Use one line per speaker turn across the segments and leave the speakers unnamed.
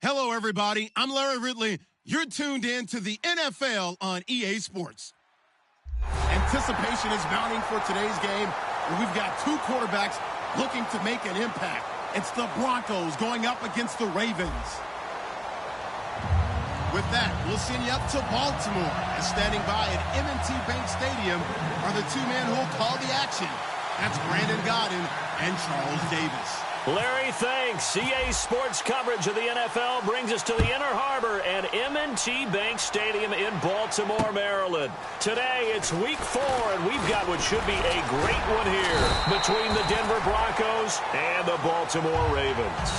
Hello, everybody. I'm Larry Ridley. You're tuned in to the NFL on EA Sports. Anticipation is mounting for today's game, where we've got two quarterbacks looking to make an impact. It's the Broncos going up against the Ravens. With that, we'll send you up to Baltimore. And standing by at M&T Bank Stadium are the two men who will call the action. That's Brandon Godden and Charles Davis.
Larry, thanks. EA Sports coverage of the NFL brings us to the Inner Harbor and M&T Bank Stadium in Baltimore, Maryland. Today, it's Week 4, and we've got what should be a great one here between the Denver Broncos and the Baltimore Ravens.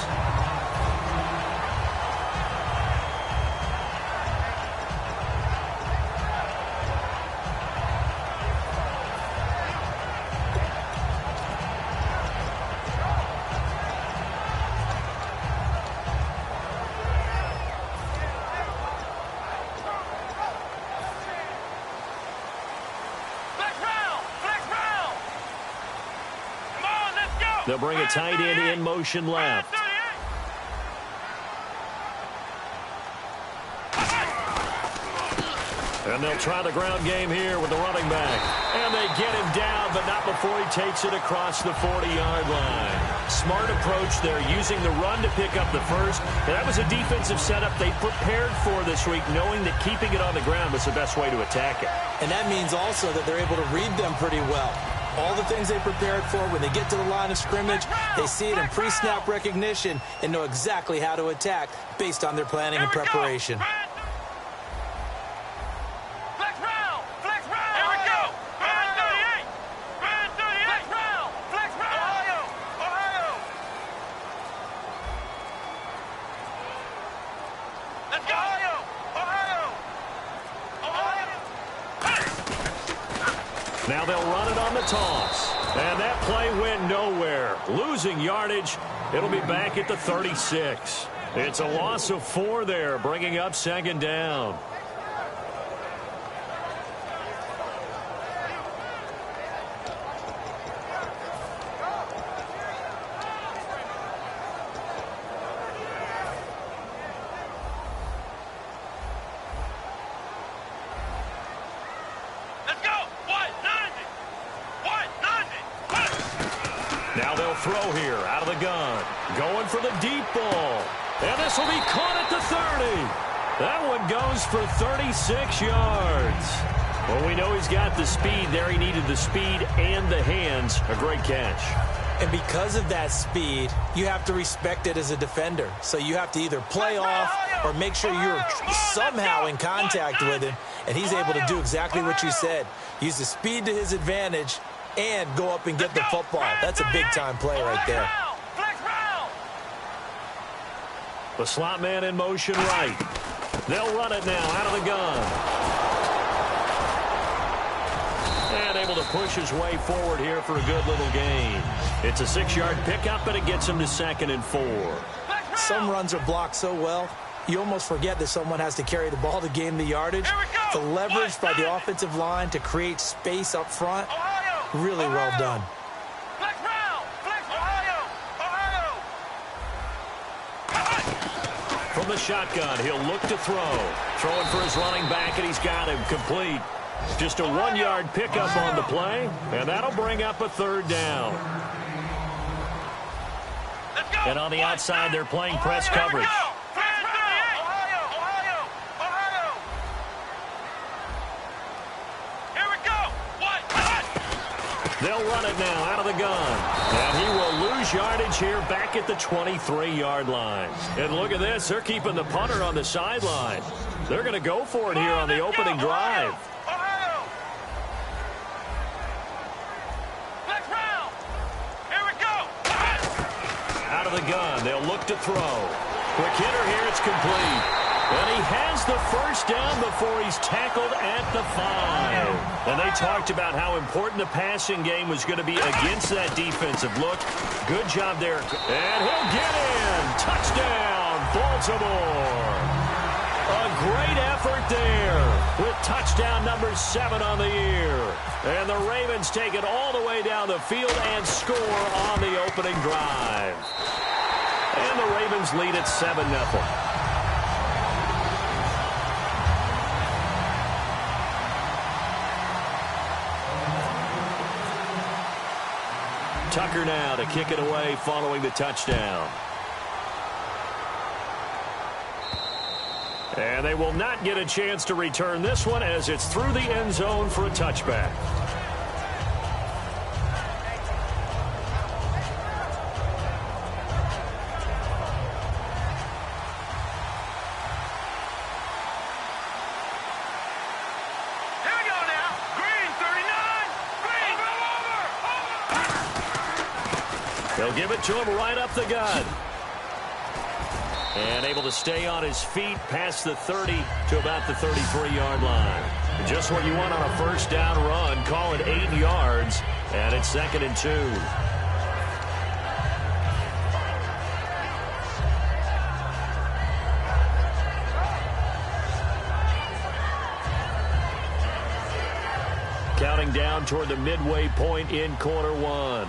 They'll bring a tight end in motion left. And they'll try the ground game here with the running back. And they get him down, but not before he takes it across the 40-yard line. Smart approach there, using the run to pick up the first. And that was a defensive setup they prepared for this week, knowing that keeping it on the ground was the best way to attack it.
And that means also that they're able to read them pretty well. All the things they prepared for, when they get to the line of scrimmage, they see it in pre-snap recognition and know exactly how to attack based on their planning and preparation.
Now they'll run it on the toss. And that play went nowhere. Losing yardage. It'll be back at the 36. It's a loss of 4 there, bringing up second down. Now they'll throw here out of the gun. Going for the deep ball. And this will be caught at the 30. That one goes for 36 yards. Well, we know he's got the speed there. He needed the speed and the hands. A great catch.
And because of that speed, you have to respect it as a defender. So you have to either play off or make sure you're somehow in contact with him. And he's able to do exactly what you said. Use the speed to his advantage and go up and get the football. That's a big-time play right there.
The slot man in motion right. They'll run it now out of the gun. And able to push his way forward here for a good little gain. It's a 6-yard pickup, and it gets him to 2nd and 4.
Some runs are blocked so well, you almost forget that someone has to carry the ball to gain the yardage. The leverage by the offensive line to create space up front, really well done.
From the shotgun, he'll look to throw. Throwing for his running back, and he's got him complete. Just a 1-yard pickup on the play, and that'll bring up a 3rd down. And on the outside, they're playing press coverage. They'll run it now out of the gun. And he will lose yardage here back at the 23-yard line. And look at this. They're keeping the punter on the sideline. They're going to go for it here on the opening drive. Out of the gun. They'll look to throw. Quick hitter here. It's complete. And he has the first down before he's tackled at the 5. And they talked about how important the passing game was going to be against that defensive look. Good job there. And he'll get in. Touchdown, Baltimore. A great effort there with touchdown number 7 on the year. And the Ravens take it all the way down the field and score on the opening drive. And the Ravens lead at 7-0. Tucker now to kick it away following the touchdown. And they will not get a chance to return this one as it's through the end zone for a touchback. They'll give it to him right up the gut. And able to stay on his feet past the 30 to about the 33-yard line. Just what you want on a first down run. Call it 8 yards. And it's 2nd and 2. Counting down toward the midway point in quarter one.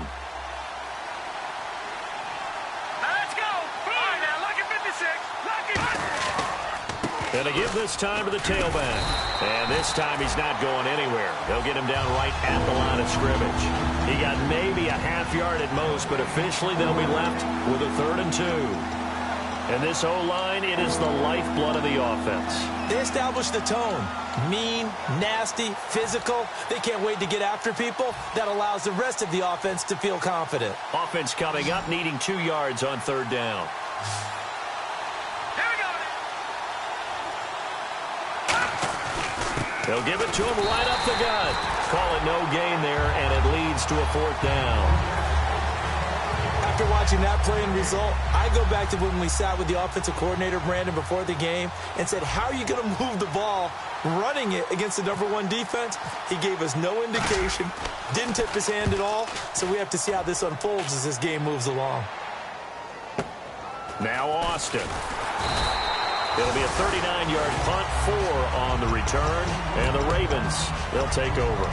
And to give this time to the tailback. And this time he's not going anywhere. They'll get him down right at the line of scrimmage. He got maybe a half yard at most, but officially they'll be left with a 3rd and 2. And this O-line, it is the lifeblood of the offense.
They established the tone. Mean, nasty, physical. They can't wait to get after people. That allows the rest of the offense to feel confident.
Offense coming up, needing 2 yards on 3rd down. They'll give it to him right up the gut. Call it no gain there, and it leads to a 4th down.
After watching that play and result, I go back to when we sat with the offensive coordinator, Brandon, before the game and said, how are you going to move the ball running it against the #1 defense? He gave us no indication, didn't tip his hand at all, so we have to see how this unfolds as this game moves along.
Now Austin. It'll be a 39-yard punt, 4 on the return, and the Ravens, they'll take over.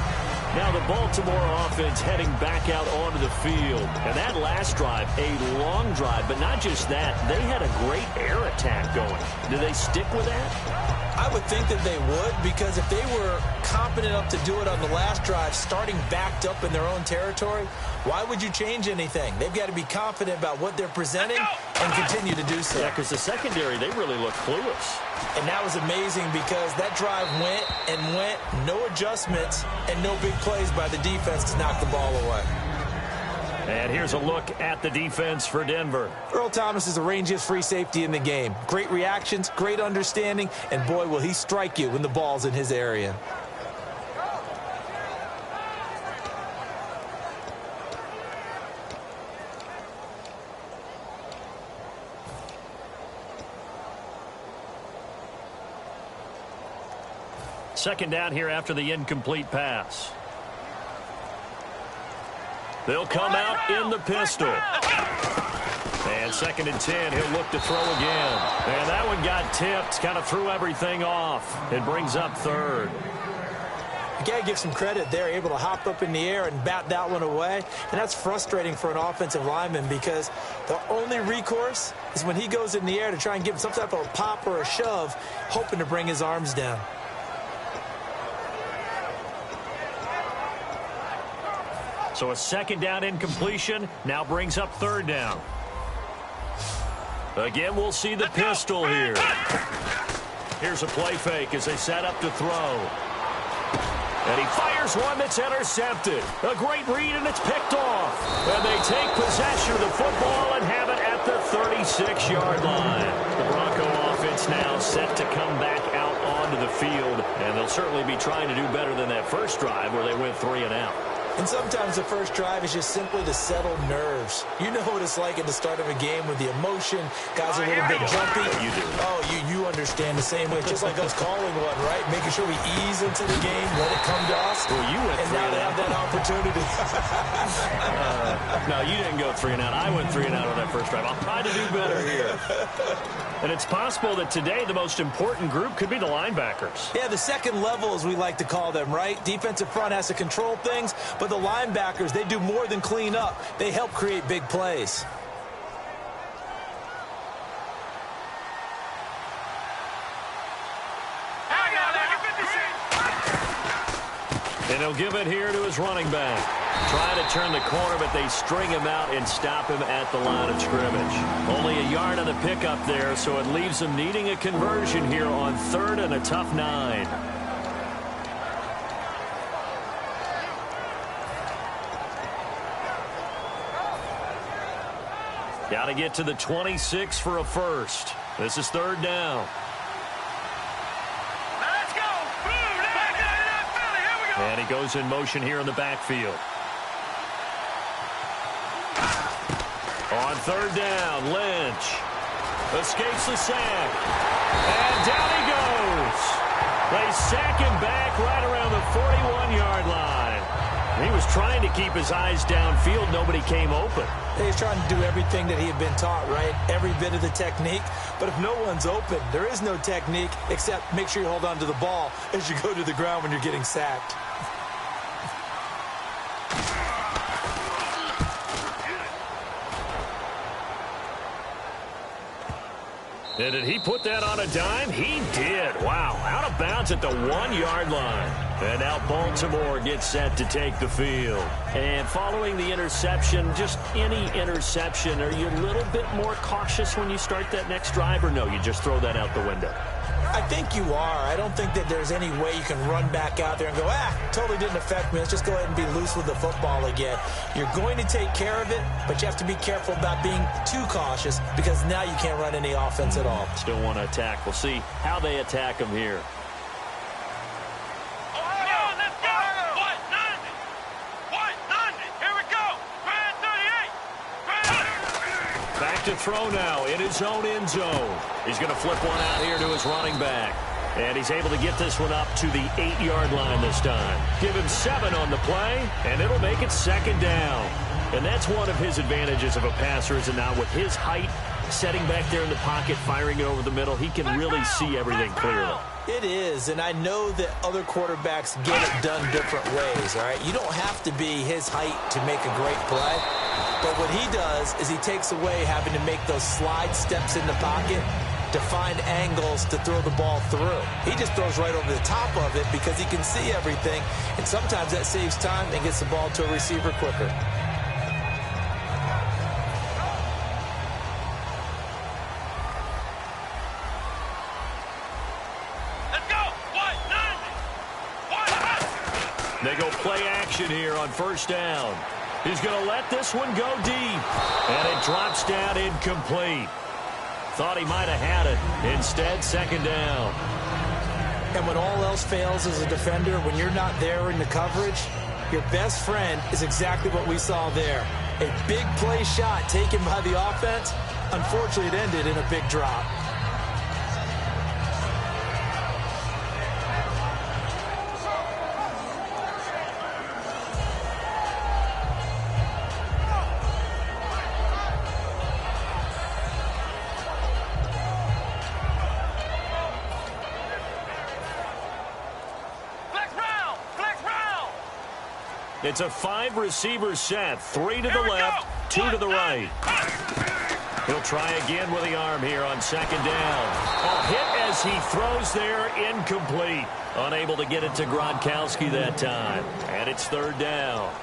Now the Baltimore offense heading back out onto the field. And that last drive, a long drive, but not just that, they had a great air attack going. Do they stick with that?
I would think that they would, because if they were competent enough to do it on the last drive, starting backed up in their own territory, why would you change anything? They've got to be confident about what they're presenting and continue to do so.
Yeah, because the secondary, they really look clueless.
And that was amazing because that drive went and went, no adjustments, and no big plays by the defense to knock the ball away.
And here's a look at the defense for Denver.
Earl Thomas is the rangiest free safety in the game. Great reactions, great understanding, and boy, will he strike you when the ball's in his area.
Second down here after the incomplete pass. They'll come out in the pistol. And 2nd and 10, he'll look to throw again. And that one got tipped, kind of threw everything off. It brings up 3rd.
You got to give some credit there, able to hop up in the air and bat that one away. And that's frustrating for an offensive lineman because the only recourse is when he goes in the air to try and give him some type of a pop or a shove, hoping to bring his arms down.
So a 2nd down incompletion now brings up 3rd down. Again, we'll see the pistol here. Here's a play fake as they set up to throw. And he fires one that's intercepted. A great read, and it's picked off. And they take possession of the football and have it at the 36-yard line. The Bronco offense now set to come back out onto the field. And they'll certainly be trying to do better than that first drive where they went 3 and out.
And sometimes the first drive is just simply to settle nerves. You know what it's like at the start of a game with the emotion. Guys are a little bit jumpy.
You do.
Oh, you understand the same way. Just like us calling one, right? Making sure we ease into the game, let it come to us.
Well, you went
and now they have that opportunity.
No, you didn't go 3 and out. I went 3 and out on that first drive. I'll try to do better here. And it's possible that today the most important group could be the linebackers.
Yeah, the second level, as we like to call them, right? Defensive front has to control things, but the linebackers, they do more than clean up. They help create big plays.
And he'll give it here to his running back. Trying to turn the corner, but they string him out and stop him at the line of scrimmage. Only a yard on the pickup there, so it leaves them needing a conversion here on 3rd and a tough 9. Got to get to the 26 for a first. This is 3rd down.
Let's go. Here we go.
And he goes in motion here in the backfield. On 3rd down, Lynch escapes the sack. And down he goes. They sack him back right around the 41-yard line. He was trying to keep his eyes downfield. Nobody came open.
He's trying to do everything that he had been taught, right? Every bit of the technique. But if no one's open, there is no technique except make sure you hold on to the ball as you go to the ground when you're getting sacked.
And did he put that on a dime? He did. Wow. Out of bounds at the 1-yard line. And now Baltimore gets set to take the field. And following the interception, just any interception, are you a little bit more cautious when you start that next drive, or no, you just throw that out the window?
I think you are. I don't think that there's any way you can run back out there and go, totally didn't affect me. Let's just go ahead and be loose with the football again. You're going to take care of it, but you have to be careful about being too cautious because now you can't run any offense at all.
Still want to attack. We'll see how they attack him here. To throw now in his own end zone. He's going to flip one out here to his running back. And he's able to get this one up to the 8-yard line this time. Give him 7 on the play, and it'll make it 2nd down. And that's one of his advantages of a passer, is now with his height, setting back there in the pocket, firing it over the middle, he can really see everything clearly.
It is, and I know that other quarterbacks get it done different ways, all right? You don't have to be his height to make a great play. But what he does is he takes away having to make those slide steps in the pocket to find angles to throw the ball through. He just throws right over the top of it because he can see everything, and sometimes that saves time and gets the ball to a receiver quicker.
Let's go.
They go play action here on 1st down. He's going to let this one go deep. And it drops down incomplete. Thought he might have had it. Instead, 2nd down.
And when all else fails as a defender, when you're not there in the coverage, your best friend is exactly what we saw there. A big play shot taken by the offense. Unfortunately, it ended in a big drop.
It's a 5-receiver set. 3 to the left, 2 to the right. He'll try again with the arm here on 2nd down. A hit as he throws there, incomplete. Unable to get it to Gronkowski that time. And it's 3rd down.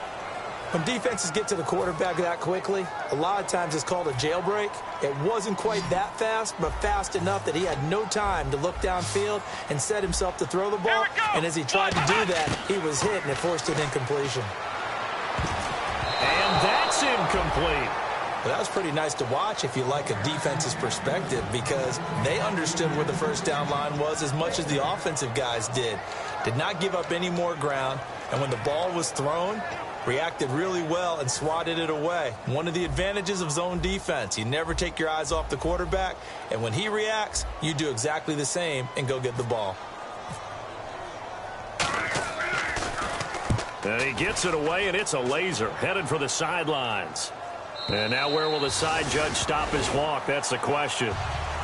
When defenses get to the quarterback that quickly, a lot of times it's called a jailbreak. It wasn't quite that fast, but fast enough that he had no time to look downfield and set himself to throw the ball. And as he tried to do that, he was hit, and it forced an incompletion.
And that's incomplete.
Well, that was pretty nice to watch if you like a defense's perspective, because they understood where the 1st down line was as much as the offensive guys did. Did not give up any more ground, and when the ball was thrown, reacted really well and swatted it away. One of the advantages of zone defense, you never take your eyes off the quarterback, and when he reacts, you do exactly the same and go get the ball.
And he gets it away, and it's a laser headed for the sidelines. And now where will the side judge stop his walk? That's the question.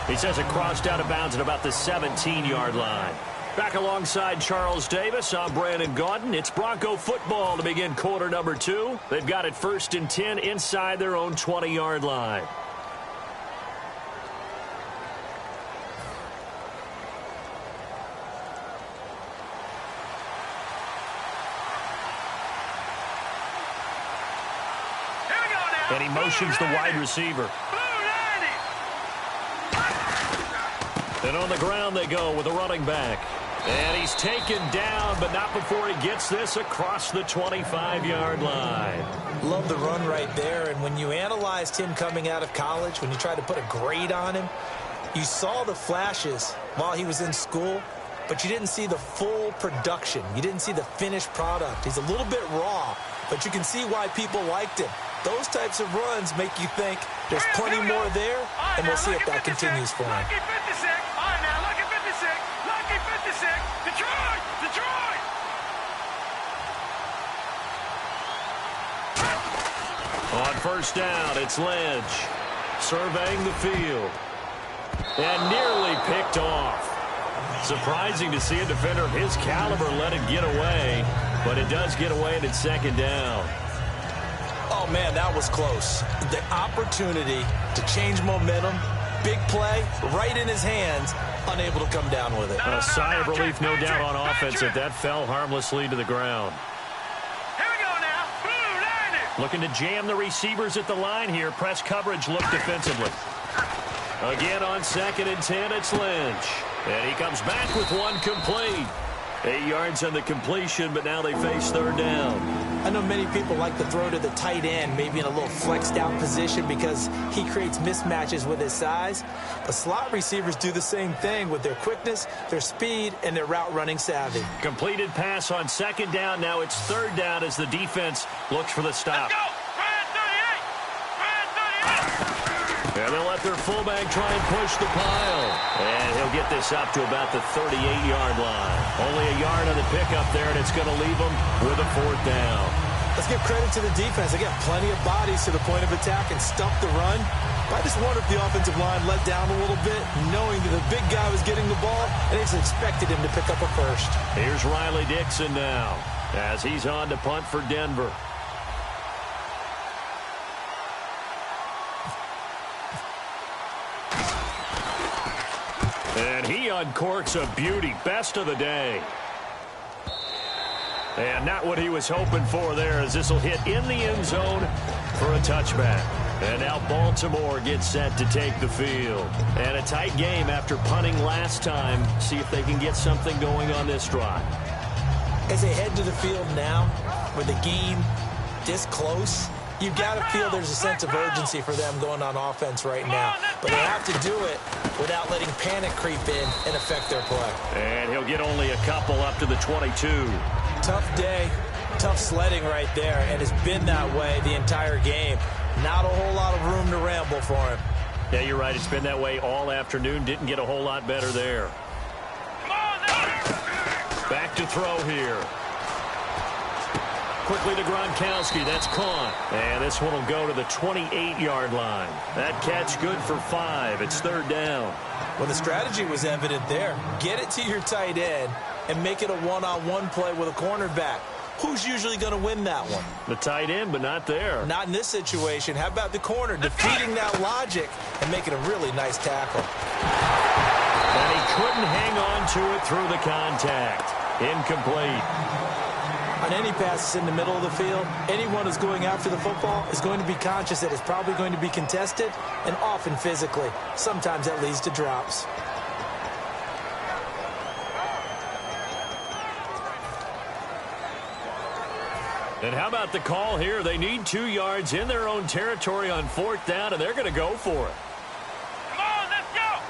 He says it crossed out of bounds at about the 17-yard line. Back alongside Charles Davis, I'm Brandon Gaudin. It's Bronco football to begin quarter number 2. They've got it 1st and 10 inside their own 20-yard line. And he motions the wide receiver. And on the ground they go with a running back. And he's taken down, but not before he gets this across the 25-yard line.
Love the run right there. And when you analyzed him coming out of college, when you tried to put a grade on him, you saw the flashes while he was in school, but you didn't see the full production. You didn't see the finished product. He's a little bit raw, but you can see why people liked him. Those types of runs make you think there's plenty more there, and we'll see if that continues for him.
Lucky 56. All right, now, lucky 56. Lucky 56. Detroit! Detroit!
On first down, it's Lynch surveying the field. And nearly picked off. Surprising to see a defender of his caliber let it get away, but it does get away and it's second down.
Oh, man, that was close. The opportunity to change momentum, big play, right in his hands, unable to come down with it.
A sigh of relief, no doubt, on offense that fell harmlessly to the ground.
Here we go now. Blue line.
Looking to jam the receivers at the line here. Press coverage, look defensively. Again on 2nd and 10, it's Lynch. And he comes back with one complete. 8 yards on the completion, but now they face third down.
I know many people like to throw to the tight end, maybe in a little flexed out position because he creates mismatches with his size. But slot receivers do the same thing with their quickness, their speed, and their route running savvy.
Completed pass on 2nd down. Now it's third down as the defense looks for the stop.
Let's go. Brad 38. Brad 38.
And they'll let their fullback try and push the pile. And he'll get this up to about the 38-yard line. Only a yard on the pickup there, and it's going to leave them with a fourth down.
Let's give credit to the defense. They got plenty of bodies to the point of attack and stuff the run. But I just wonder if the offensive line let down a little bit, knowing that the big guy was getting the ball, and they just expected him to pick up a first.
Here's Riley Dixon now as he's on to punt for Denver. And he uncorks a beauty. Best of the day. And not what he was hoping for there, as this will hit in the end zone for a touchback. And now Baltimore gets set to take the field. And a tight game after punting last time. See if they can get something going on this drive.
As they head to the field now, with the game this close, you've got to feel there's a sense of urgency for them going on offense right now. But they have to do it without letting panic creep in and affect their play.
And he'll get only a couple up to the 22.
Tough day, tough sledding right there, and it's been that way the entire game. Not a whole lot of room to ramble for him.
Yeah, you're right. It's been that way all afternoon. Didn't get a whole lot better there.
Come on now.
Back to throw here. Quickly to Gronkowski. That's caught. And this one will go to the 28-yard line. That catch good for 5. It's third down.
Well, the strategy was evident there. Get it to your tight end and make it a one-on-one play with a cornerback. Who's usually going to win that one?
The tight end, but not there.
Not in this situation. How about the corner defeating that logic and making a really nice tackle?
And he couldn't hang on to it through the contact. Incomplete.
On any passes in the middle of the field, anyone who's going after the football is going to be conscious that it's probably going to be contested, and often physically. Sometimes that leads to drops.
And how about the call here? They need 2 yards in their own territory on fourth down, and they're going to go for it.
Come on, let's go.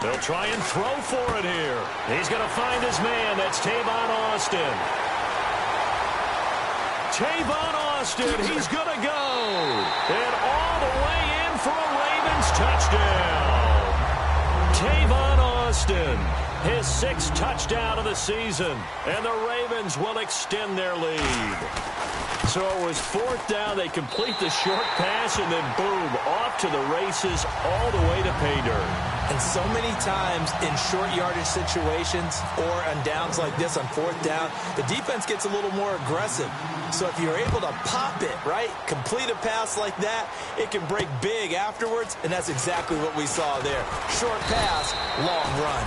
They'll try and throw for it here. He's going to find his man. That's Tavon Austin. Tavon Austin, he's going to go. And all the way in for a Ravens touchdown. Tavon Austin, his 6th touchdown of the season. And the Ravens will extend their lead. So it was fourth down. They complete the short pass, and then boom, off to the races all the way to pay dirt.
And so many times in short yardage situations or on downs like this on fourth down, the defense gets a little more aggressive. So if you're able to pop it, right, complete a pass like that, it can break big afterwards, and that's exactly what we saw there. Short pass, long run.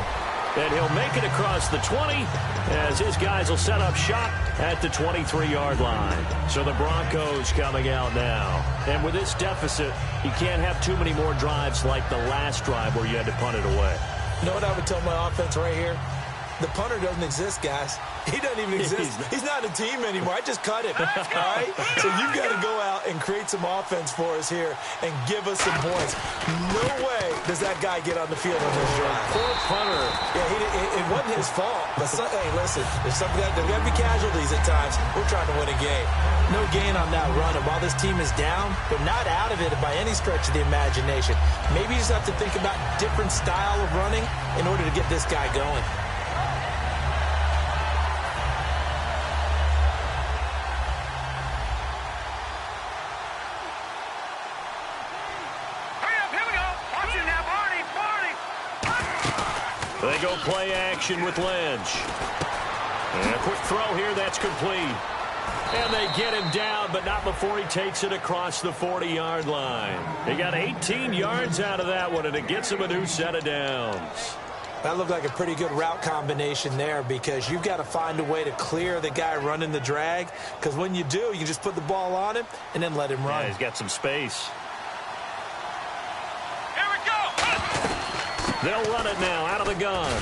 And he'll make it across the 20 as his guys will set up shop at the 23-yard line. So the Broncos coming out now. And with this deficit, you can't have too many more drives like the last drive where you had to punt it away.
You know what I would tell my offense right here? The punter doesn't exist, guys. He doesn't even exist. He's not a team anymore. I just cut him, all right? So you've got to go out and create some offense for us here and give us some points. No way does that guy get on the field on this drive.
Poor punter.
Yeah, it wasn't his fault. But hey, listen, there's got to be casualties at times. We're trying to win a game. No gain on that run. And while this team is down, they're not out of it by any stretch of the imagination. Maybe you just have to think about different style of running in order to get this guy going.
They go play action with Lynch. And a quick throw here, that's complete. And they get him down, but not before he takes it across the 40-yard line. He got 18 yards out of that one, and it gets him a new set of downs.
That looked like a pretty good route combination there because you've got to find a way to clear the guy running the drag, because when you do, you just put the ball on him and then let him run.
Yeah, he's got some space. They'll run it now out of the gun.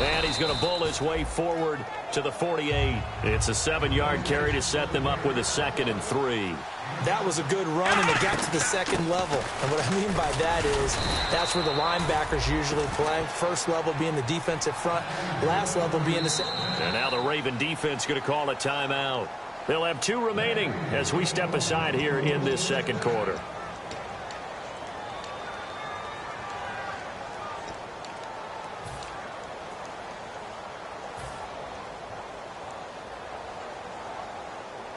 And he's going to bull his way forward to the 48. It's a 7-yard carry to set them up with a 2nd and 3.
That was a good run, and they got to the second level. And what I mean by that is that's where the linebackers usually play. First level being the defensive front, last level being the second.
And now the Raven defense going to call a timeout. They'll have 2 remaining as we step aside here in this second quarter.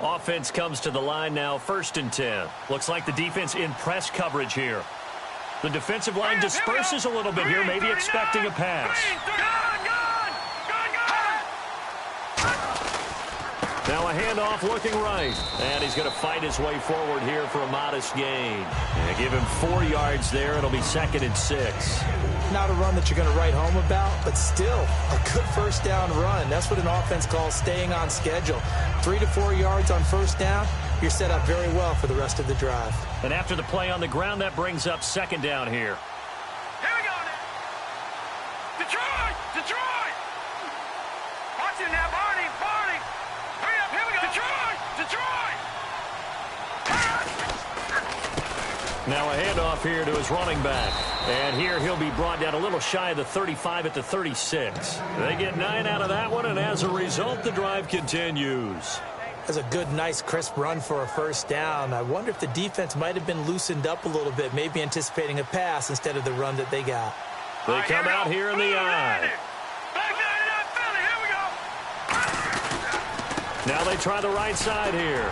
Offense comes to the line now, 1st and 10. Looks like the defense in press coverage here. The defensive line disperses a little bit here, maybe expecting a pass. Now a handoff looking right. And he's going to fight his way forward here for a modest gain. And give him 4 yards there. It'll be 2nd and 6.
Not a run that you're going to write home about, but still a good first down run. That's what an offense calls staying on schedule. 3 to 4 yards on first down, you're set up very well for the rest of the drive.
And after the play on the ground, that brings up 2nd down here.
Here we go now. Detroit! Detroit! Watch it now, Barney! Barney! Hurry up, here we go! Detroit! Detroit!
Now a handoff here to his running back. And here he'll be brought down a little shy of the 35 at the 36. They get 9 out of that one, and as a result, the drive continues.
That's a good, nice, crisp run for a first down. I wonder if the defense might have been loosened up a little bit, maybe anticipating a pass instead of the run that they got.
They come out here in the eye. Now they try the right side here.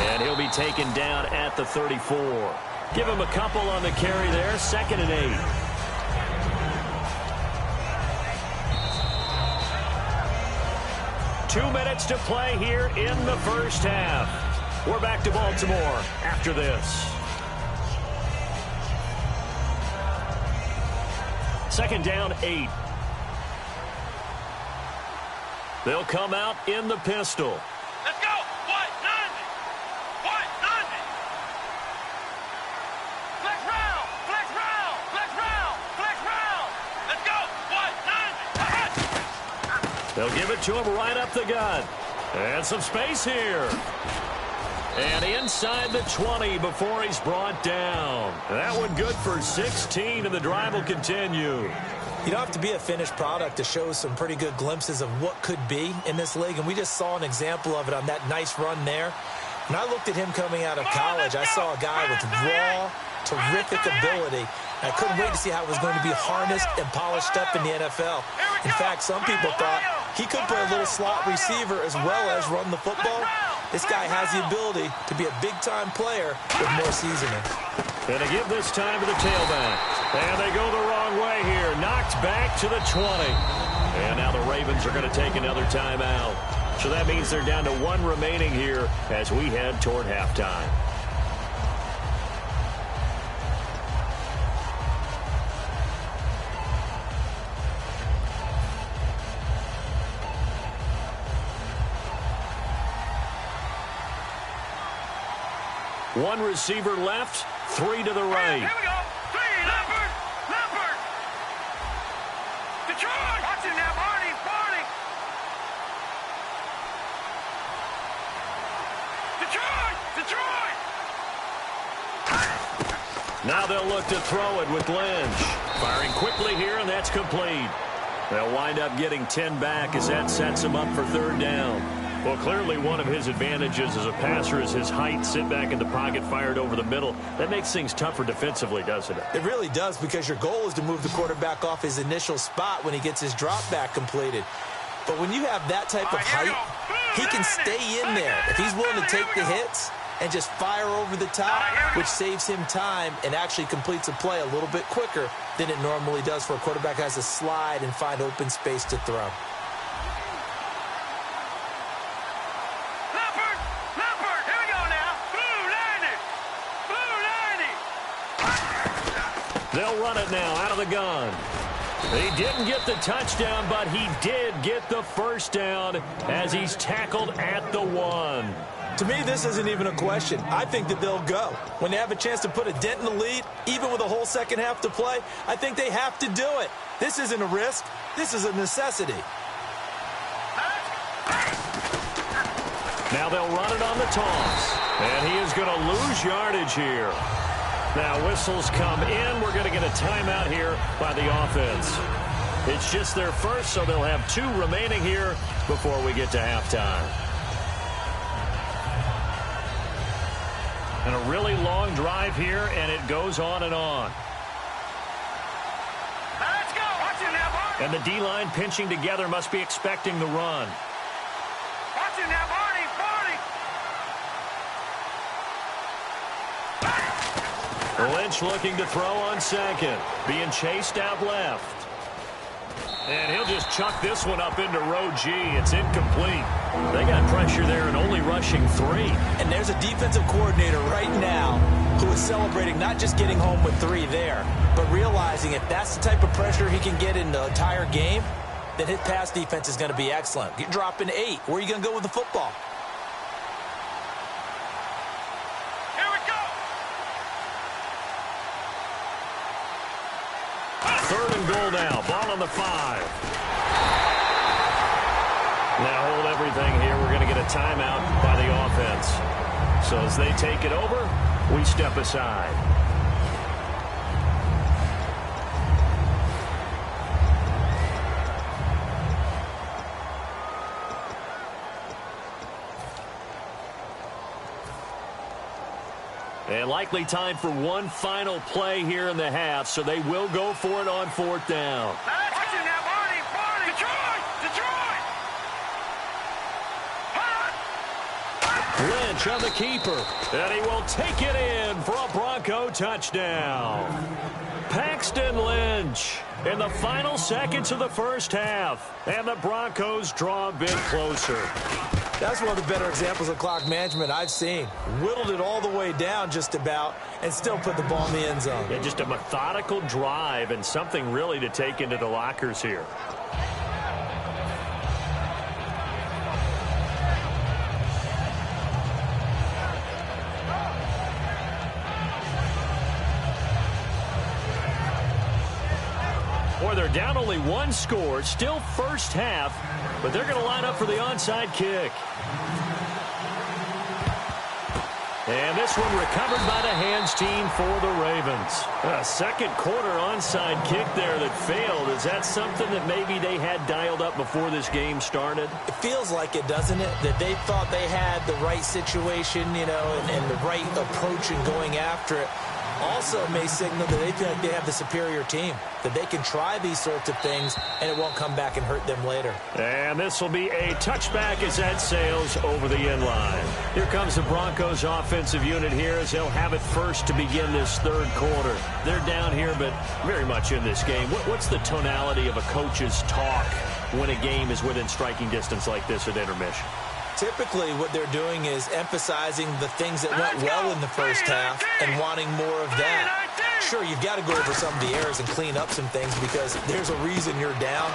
And he'll be taken down at the 34. Give him a couple on the carry there, 2nd and 8. Two minutes to play here in the first half. We're back to Baltimore after this. 2nd down, 8. They'll come out in the pistol.
Let's go! What? 90! What? 90! Flex round! Flex round! Flex round! Flex round! Let's go! What? 90!
They'll give it to him right up the gut. And some space here. And inside the 20 before he's brought down. That one good for 16, and the drive will continue.
You don't have to be a finished product to show some pretty good glimpses of what could be in this league, and we just saw an example of it on that nice run there. When I looked at him coming out of college, I saw a guy with raw, terrific ability. I couldn't wait to see how it was going to be harnessed and polished up in the NFL. In fact, some people thought he could play a little slot receiver as well as run the football. This guy has the ability to be a big-time player with more seasoning.
And to give this time to the tailback. And they go the wrong way here. Knocked back to the 20. And now the Ravens are going to take another timeout. So that means they're down to 1 remaining here as we head toward halftime. One receiver left, 3 to the right.
Here we go. 3, Leopard. Leopard. Detroit. Watching now, Barney. Barney. Detroit. Detroit.
Now they'll look to throw it with Lynch. Firing quickly here, and that's complete. They'll wind up getting 10 back as that sets him up for 3rd down. Well, clearly one of his advantages as a passer is his height. Sit back in the pocket, fired over the middle. That makes things tougher defensively, doesn't it?
It really does, because your goal is to move the quarterback off his initial spot when he gets his drop back completed. But when you have that type of height, he can stay in there. If he's willing to take the hits and just fire over the top, which saves him time and actually completes a play a little bit quicker than it normally does for a quarterback who has to slide and find open space to throw.
Leopard. Leopard. Here we go now. Blue 90. Blue 90.
They'll run it now out of the gun. He didn't get the touchdown, but he did get the 1st down as he's tackled at the 1.
To me, this isn't even a question. I think that they'll go. When they have a chance to put a dent in the lead, even with a whole second half to play, I think they have to do it. This isn't a risk. This is a necessity.
Now they'll run it on the toss. And he is going to lose yardage here. Now whistles come in. We're going to get a timeout here by the offense. It's just their first, so they'll have 2 remaining here before we get to halftime. And a really long drive here, and it goes on and on.
Let's go. Watch it now, Barney.
And the D-line pinching together must be expecting the run.
Watch it now, Barney. Barney.
Lynch looking to throw on 2nd. Being chased out left. And he'll just chuck this one up into row G. It's incomplete. They got pressure there and only rushing 3.
And there's a defensive coordinator right now who is celebrating not just getting home with 3 there, but realizing if that's the type of pressure he can get in the entire game, then his pass defense is going to be excellent. You're dropping 8. Where are you going to go with the football?
Here we go.
3rd and goal now. Ball on the 5. Now hold everything here. We're going to get a timeout by the offense. So as they take it over, we step aside. And likely time for one final play here in the half, so they will go for it on 4th down.
Watch it now, Barney. Barney. Detroit. Detroit.
Lynch on the keeper, and he will take it in for a Bronco touchdown. Paxton Lynch in the final seconds of the 1st half, and the Broncos draw a bit closer.
That's one of the better examples of clock management I've seen. Whittled it all the way down just about and still put the ball in the end zone.
Yeah, just a methodical drive and something really to take into the lockers here. Boy, they're down only 1 score, still 1st half, but they're going to line up for the onside kick. And this one recovered by the hands team for the Ravens. A 2nd quarter onside kick there that failed. Is that something that maybe they had dialed up before this game started?
It feels like it, doesn't it? That they thought they had the right situation, you know, and the right approach in going after it. Also may signal that they feel like they have the superior team, that they can try these sorts of things and it won't come back and hurt them later.
And this will be a touchback as that sails over the end line. Here comes the Broncos offensive unit here as they'll have it first to begin this 3rd quarter. They're down here but very much in this game. What's the tonality of a coach's talk when a game is within striking distance like this at intermission?
Typically, what they're doing is emphasizing the things that went well in the 1st half and wanting more of that. Sure, you've got to go over some of the errors and clean up some things because there's a reason you're down.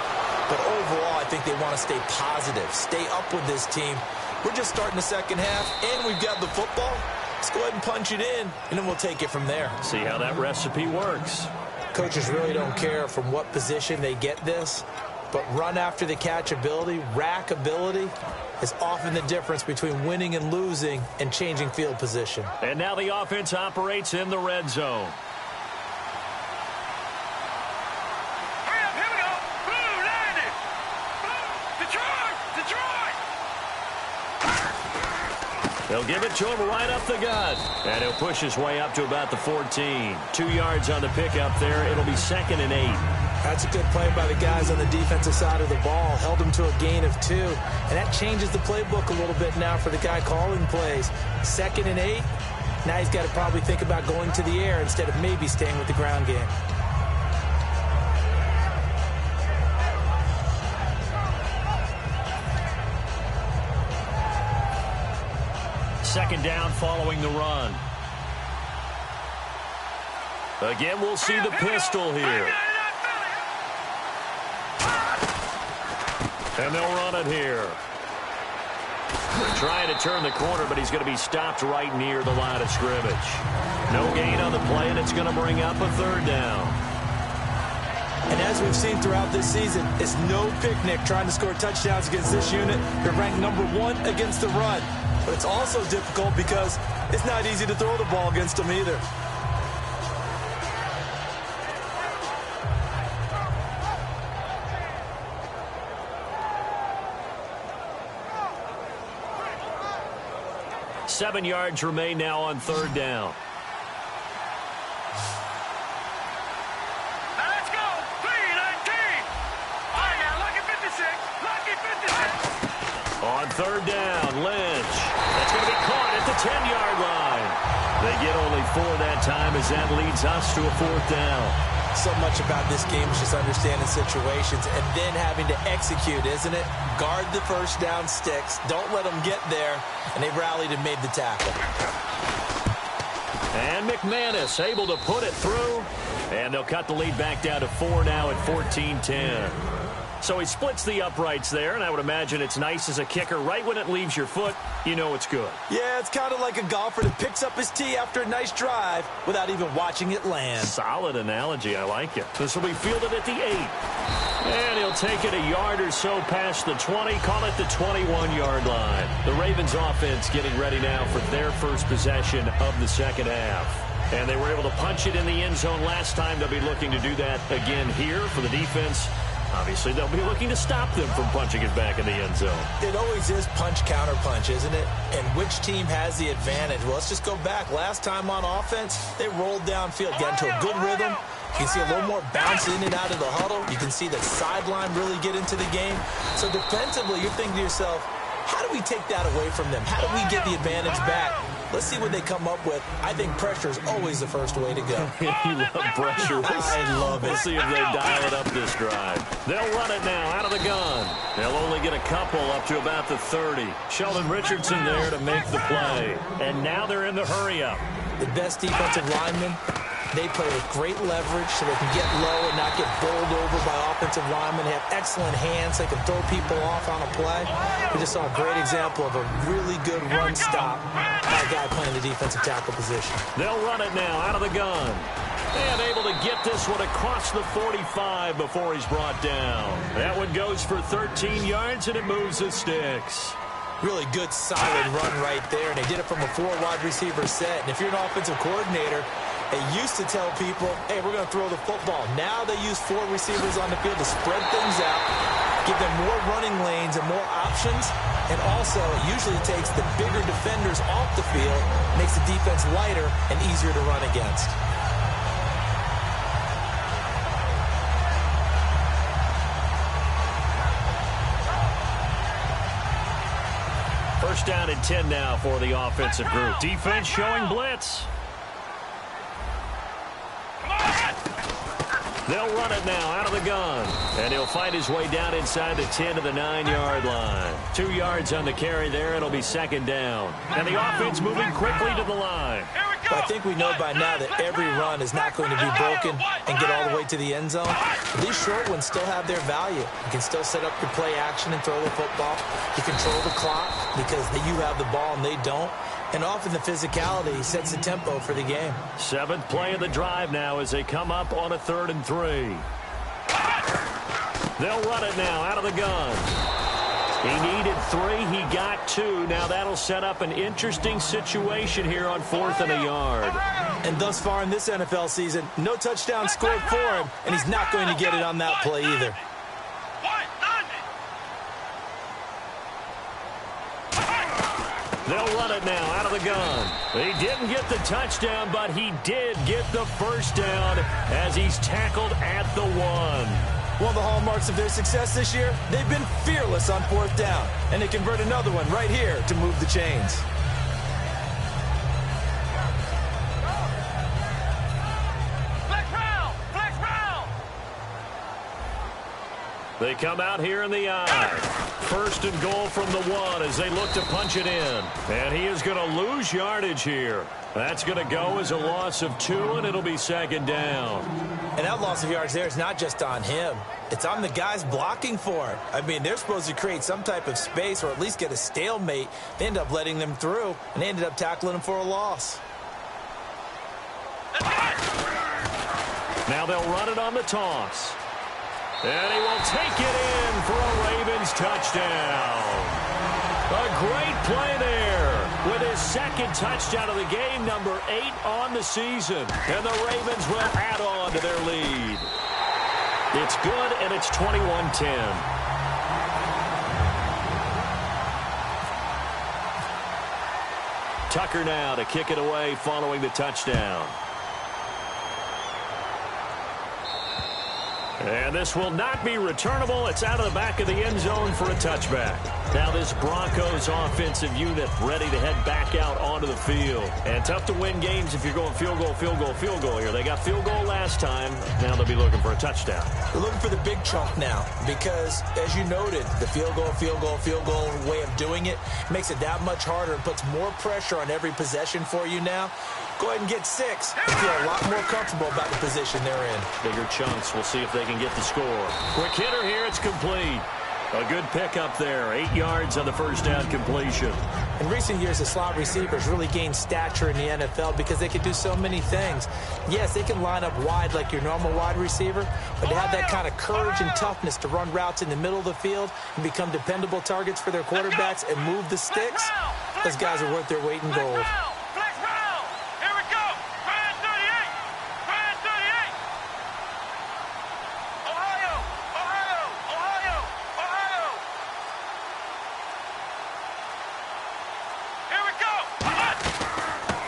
But overall, I think they want to stay positive, stay up with this team. We're just starting the 2nd half, and we've got the football. Let's go ahead and punch it in, and then we'll take it from there.
See how that recipe works.
Coaches really don't care from what position they get this, but run after the catch ability, rack ability, is often the difference between winning and losing and changing field position.
And now the offense operates in the red zone.
Hurry up, here we go. Blue, landed. Blue, Detroit.
They'll give it to him right up the gut. And he'll push his way up to about the 14. 2 yards on the pickup there. It'll be 2nd and 8.
That's a good play by the guys on the defensive side of the ball. Held him to a gain of 2. And that changes the playbook a little bit now for the guy calling plays. 2nd and 8. Now he's got to probably think about going to the air instead of maybe staying with the ground game.
Second down following the run. Again, we'll see the pistol here. And they'll run it here. They're trying to turn the corner, but he's going to be stopped right near the line of scrimmage. No gain on the play, and it's going to bring up a 3rd down.
And as we've seen throughout this season, it's no picnic trying to score touchdowns against this unit. They're ranked number 1 against the run. But it's also difficult because it's not easy to throw the ball against them either.
Seven yards remain now on 3rd down.
Now let's go. 3-19. All right, now, lucky 56. Lucky 56.
On 3rd down, Lynch. That's going to be caught at the 10-yard line. They get only 4 that time as that leads us to a 4th down.
So much about this game is just understanding situations and then having to execute, isn't it? Guard the first down sticks. Don't let them get there. And they rallied and made the tackle.
And McManus able to put it through. And they'll cut the lead back down to 4 now at 14-10. So he splits the uprights there, and I would imagine it's nice as a kicker. Right when it leaves your foot, you know it's good.
Yeah, it's kind of like a golfer that picks up his tee after a nice drive without even watching it land.
Solid analogy. I like it. This will be fielded at the 8. And he'll take it a yard or so past the 20, call it the 21-yard line. The Ravens offense getting ready now for their first possession of the second half. And they were able to punch it in the end zone last time. They'll be looking to do that again here for the defense. Obviously, they'll be looking to stop them from punching it back in the end zone.
It always is punch, counter punch, isn't it? And which team has the advantage? Well, let's just go back. Last time on offense, they rolled downfield, got into a good rhythm. You can see a little more bounce in and out of the huddle. You can see the sideline really get into the game. So defensively, you're thinking to yourself, how do we take that away from them? How do we get the advantage back? Let's see what they come up with. I think pressure is always the first way to go.
You love pressure.
I love it.
We'll see if they dial it up this drive. They'll run it now out of the gun. They'll only get a couple up to about the 30. Sheldon Richardson there to make the play. And now they're in the hurry-up.
The best defensive linemen, they play with great leverage so they can get low and not get bowled over by offensive linemen. They have excellent hands. They can throw people off on a play. We just saw a great example of a really good run stop by a guy playing the defensive tackle position.
They'll run it now out of the gun. And able to get this one across the 45 before he's brought down. That one goes for 13 yards, and it moves the sticks.
Really good, solid run right there. And they did it from a 4 wide receiver set. And if you're an offensive coordinator, they used to tell people, hey, we're going to throw the football. Now they use 4 receivers on the field to spread things out, give them more running lanes and more options. And also, it usually takes the bigger defenders off the field, makes the defense lighter and easier to run against.
First down and 10 now for the offensive group. Defense showing blitz. They'll run it now out of the gun. And he'll find his way down inside the 10 to the 9-yard line. 2 yards on the carry there. It'll be second down. And the offense moving quickly to the line.
But I think we know by now that every run is not going to be broken and get all the way to the end zone. But these short ones still have their value. You can still set up your play action and throw the football. You control the clock because you have the ball and they don't. And often the physicality sets the tempo for the game.
7th play of the drive now as they come up on a 3rd and 3. They'll run it now out of the gun. He needed 3. He got 2. Now that'll set up an interesting situation here on 4th and a yard.
And thus far in this NFL season, no touchdown scored for him, and he's not going to get it on that play either.
They'll run it now out of the gun. He didn't get the touchdown, but he did get the first down as he's tackled at the 1.
One of the hallmarks of their success this year, they've been fearless on 4th down, and they convert another one right here to move the chains.
They come out here in the eye. 1st and goal from the 1 as they look to punch it in. And he is going to lose yardage here. That's going to go as a loss of 2, and it'll be 2nd down.
And that loss of yards there is not just on him. It's on the guys blocking for it. I mean, they're supposed to create some type of space or at least get a stalemate. They end up letting them through, and they ended up tackling him for a loss.
Now they'll run it on the toss. And he will take it in for a Ravens touchdown. A great play there with his 2nd touchdown of the game, number 8 on the season. And the Ravens will add on to their lead. It's good, and it's 21-10. Tucker now to kick it away following the touchdown. And this will not be returnable. It's out of the back of the end zone for a touchback. Now this Broncos offensive unit ready to head back out onto the field. And tough to win games if you're going field goal, field goal, field goal here. They got field goal last time. Now they'll be looking for a touchdown.
They're looking for the big chunk now because, as you noted, the field goal, field goal, field goal way of doing it makes it that much harder and puts more pressure on every possession for you now. Go ahead and get 6 and feel a lot more comfortable about the position they're in.
Bigger chunks. We'll see if they can get the score. Quick hitter here. It's complete. A good pickup there. 8 yards on the first down completion.
In recent years, the slot receivers really gained stature in the NFL because they can do so many things. Yes, they can line up wide like your normal wide receiver, but they have that kind of courage and toughness to run routes in the middle of the field and become dependable targets for their quarterbacks and move the sticks. Those guys are worth their weight in gold.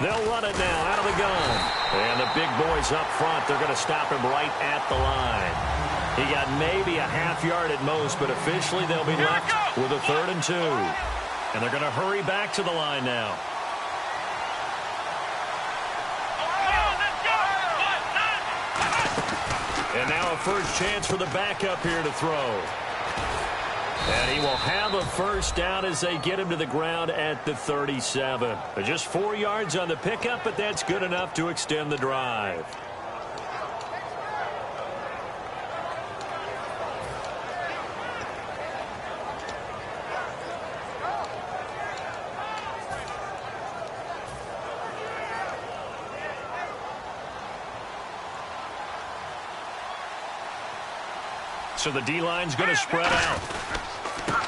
They'll run it now out of the gun. And the big boys up front, they're going to stop him right at the line. He got maybe a half yard at most, but officially they'll be left with a 3rd and 2. And they're going to hurry back to the line now. And now a first chance for the backup here to throw. And he will have a first down as they get him to the ground at the 37. Just 4 yards on the pickup, but that's good enough to extend the drive. So the D-line's going to spread out.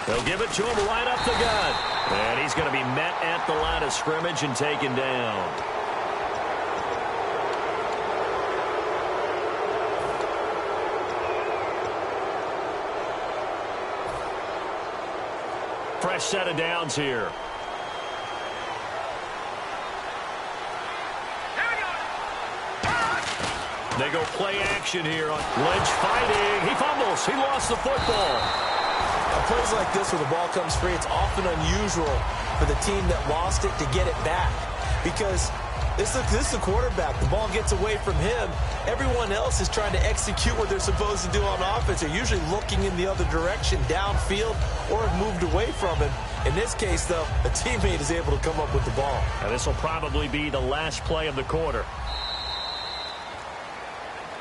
They'll give it to him right up the gut. And he's going to be met at the line of scrimmage and taken down. Fresh set of downs here. They go play action here on Lynch fighting. He fumbles. He lost the football.
Plays like this where the ball comes free, it's often unusual for the team that lost it to get it back because this is the quarterback. The ball gets away from him. Everyone else is trying to execute what they're supposed to do on offense. They're usually looking in the other direction, downfield, or have moved away from him. In this case, though, a teammate is able to come up with the ball.
Now, this will probably be the last play of the quarter.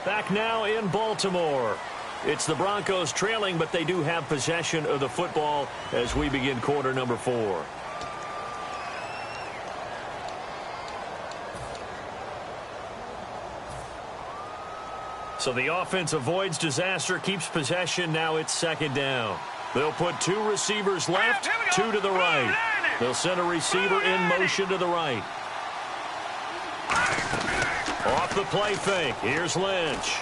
Back now in Baltimore. It's the Broncos trailing, but they do have possession of the football as we begin quarter number 4. So the offense avoids disaster, keeps possession. Now it's second down. They'll put 2 receivers left, 2 to the right. They'll send a receiver in motion to the right. Off the play fake. Here's Lynch.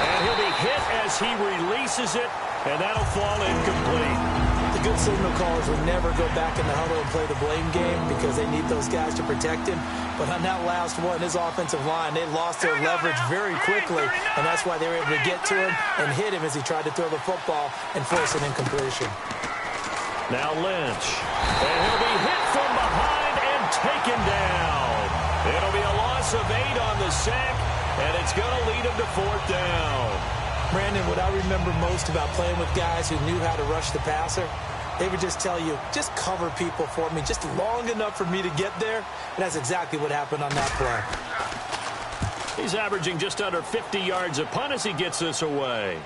And he'll be hit as he releases it, and that'll fall incomplete.
The good signal callers will never go back in the huddle and play the blame game because they need those guys to protect him. But on that last one, his offensive line, they lost their leverage very quickly, and that's why they were able to get to him and hit him as he tried to throw the football and force an incompletion.
Now Lynch. And he'll be hit from behind and taken down. It'll be a loss of 8 on the sack, and it's going to lead him to 4th down.
Brandon, what I remember most about playing with guys who knew how to rush the passer, they would just tell you, just cover people for me, just long enough for me to get there. And that's exactly what happened on that play.
He's averaging just under 50 yards a punt as he gets this away.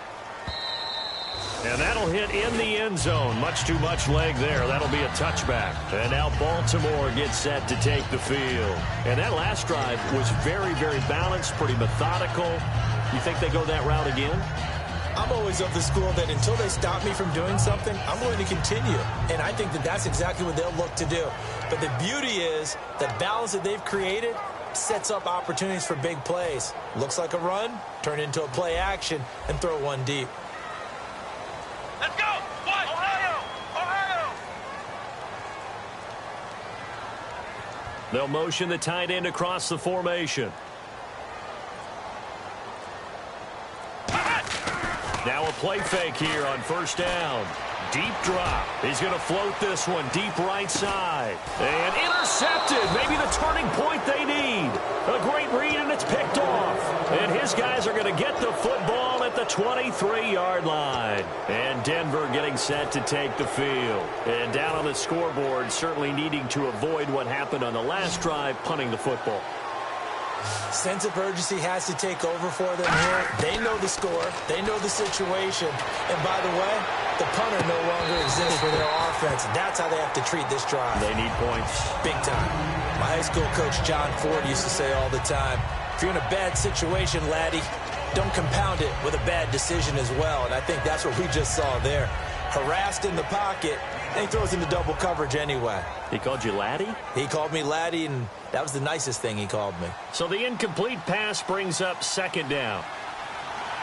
And that'll hit in the end zone. Much too much leg there. That'll be a touchback. And now Baltimore gets set to take the field. And that last drive was very, very balanced, pretty methodical. You think they go that route again?
I'm always of the school that until they stop me from doing something, I'm going to continue. And I think that that's exactly what they'll look to do. But the beauty is the balance that they've created sets up opportunities for big plays. Looks like a run, turn into a play action, and throw one deep.
Let's go! What? Ohio! Ohio!
They'll motion the tight end across the formation. Now a play fake here on 1st down. Deep drop. He's going to float this one deep right side. And intercepted. Maybe the turning point they need. A great read, and it's picked off. And his guys are going to get the football at the 23-yard line. And Denver getting set to take the field. And down on the scoreboard, certainly needing to avoid what happened on the last drive, punting the football.
Sense of urgency has to take over for them here. They know the score. They know the situation. And by the way, the punter no longer exists for their offense. That's how they have to treat this drive.
They need points.
Big time. My high school coach, John Ford, used to say all the time, if you're in a bad situation, laddie, don't compound it with a bad decision as well. And I think that's what we just saw there. Harassed in the pocket, and he throws into double coverage anyway.
He called you laddie?
He called me laddie, and that was the nicest thing he called me.
So the incomplete pass brings up 2nd down.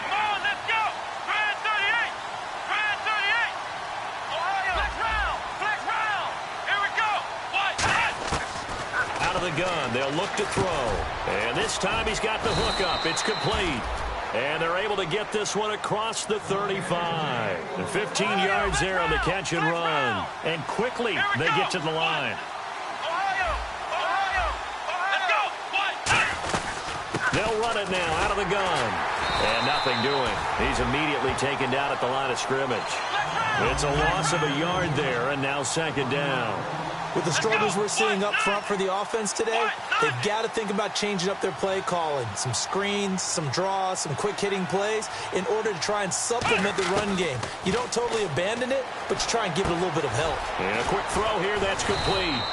Come on, let's go! Grand 38! Grand 38! Ohio! Flex round! Flex round! Here we go! What?
Out of the gun, they'll look to throw. And this time he's got the hook up. It's complete. And they're able to get this one across the 35. And 15 yards there on the catch and run. And quickly they get to the line.
Ohio! Ohio! Let's go! What?
They'll run it now out of the gun. And nothing doing. He's immediately taken down at the line of scrimmage. It's a loss of a yard there, and now 2nd down.
With the struggles we're seeing up front for the offense today, they've got to think about changing up their play calling. Some screens, some draws, some quick-hitting plays in order to try and supplement the run game. You don't totally abandon it, but you try and give it a little bit of help.
And a quick throw here, that's complete.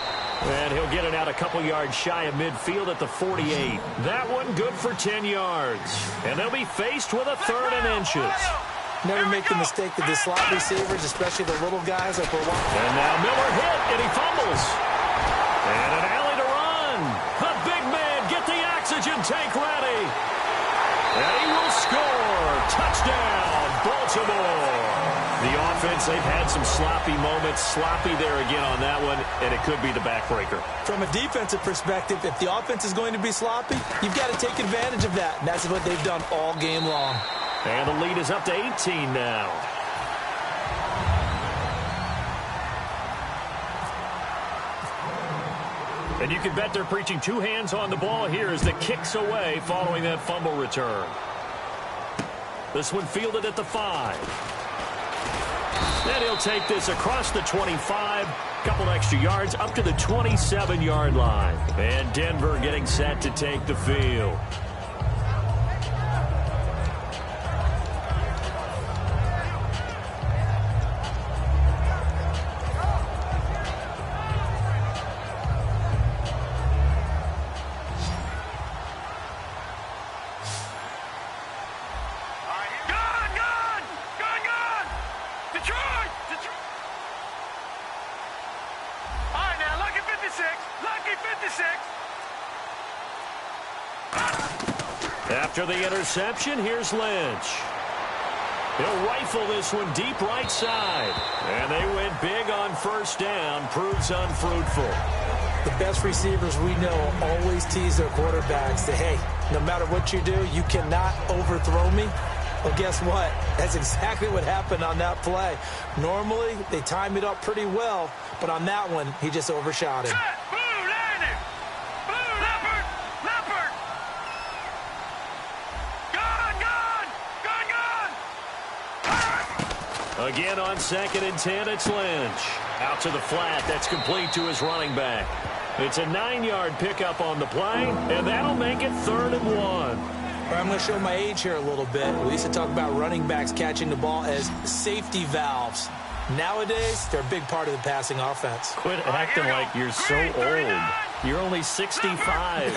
And he'll get it out a couple yards shy of midfield at the 48. That one good for 10 yards. And they'll be faced with a 3rd and inches.
Never make the mistake that the slot receivers, especially the little guys, like we're watching.
And now Miller hit, and he fumbles. And an alley to run. The big man, get the oxygen tank ready. And he will score. Touchdown, Baltimore. The offense, they've had some sloppy moments. Sloppy there again on that one, and it could be the backbreaker.
From a defensive perspective, if the offense is going to be sloppy, you've got to take advantage of that. And that's what they've done all game long.
And the lead is up to 18 now. And you can bet they're preaching 2 hands on the ball here as the kick's away following that fumble return. This one fielded at the 5. And he'll take this across the 25. Couple extra yards up to the 27-yard line. And Denver getting set to take the field.
56. Lucky 56.
After the interception, here's Lynch. He'll rifle this one deep right side. And they went big on first down. Proves unfruitful.
The best receivers we know always tease their quarterbacks that, hey, no matter what you do, you cannot overthrow me. Well, guess what? That's exactly what happened on that play. Normally, they time it up pretty well, but on that one, he just overshot him.
Blue, landing. Blue, leopard. Leopard. Gone.
Again on 2nd and 10, it's Lynch. Out to the flat. That's complete to his running back. It's a 9-yard pickup on the play, and that'll make it 3rd and 1.
I'm going to show my age here a little bit. We used to talk about running backs catching the ball as safety valves. Nowadays, they're a big part of the passing offense.
Quit acting like you're so old. You're only 65.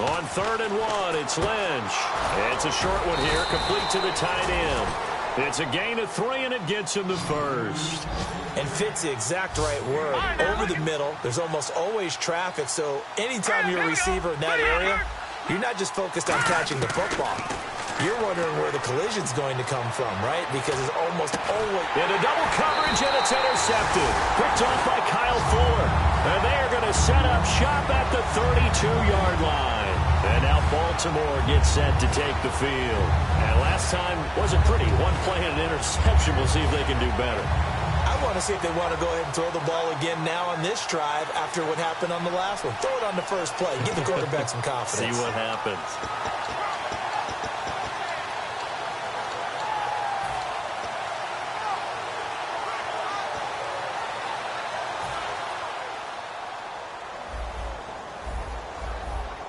On 3rd and 1, it's Lynch. It's a short one here, complete to the tight end. It's a gain of 3, and it gets him the first.
And fits the exact right word. Over the middle, there's almost always traffic, so anytime you're a receiver in that area, you're not just focused on catching the football. You're wondering where the collision's going to come from, right? Because it's almost always...
Into double coverage, and it's intercepted. Picked off by Kyle Fuller. And they are going to set up shop at the 32-yard line. And now Baltimore gets set to take the field. And last time wasn't pretty. One play and an interception. We'll see if they can do better.
I want to see if they want to go ahead and throw the ball again now on this drive after what happened on the last one. Throw it on the first play. Give the quarterback some confidence.
See what happens.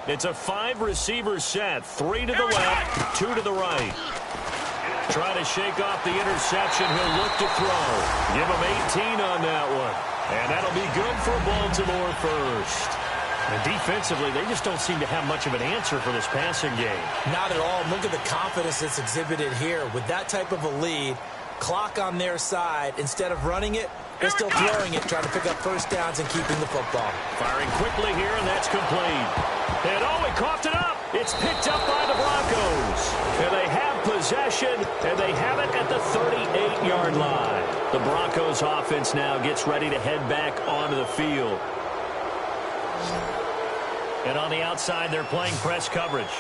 It's a 5-receiver set. 3 to the left, 2 to the right. Trying to shake off the interception. He'll look to throw. Give him 18 on that one. And that'll be good for Baltimore first. And defensively, they just don't seem to have much of an answer for this passing game.
Not at all. Look at the confidence that's exhibited here. With that type of a lead, clock on their side, instead of running it, they're still throwing it, trying to pick up first downs and keeping the football.
Firing quickly here, and that's complete. And he coughed it up. It's picked up by the Broncos. And they have possession, and they have it at the 38-yard line. The Broncos offense now gets ready to head back onto the field. And on the outside, they're playing press coverage.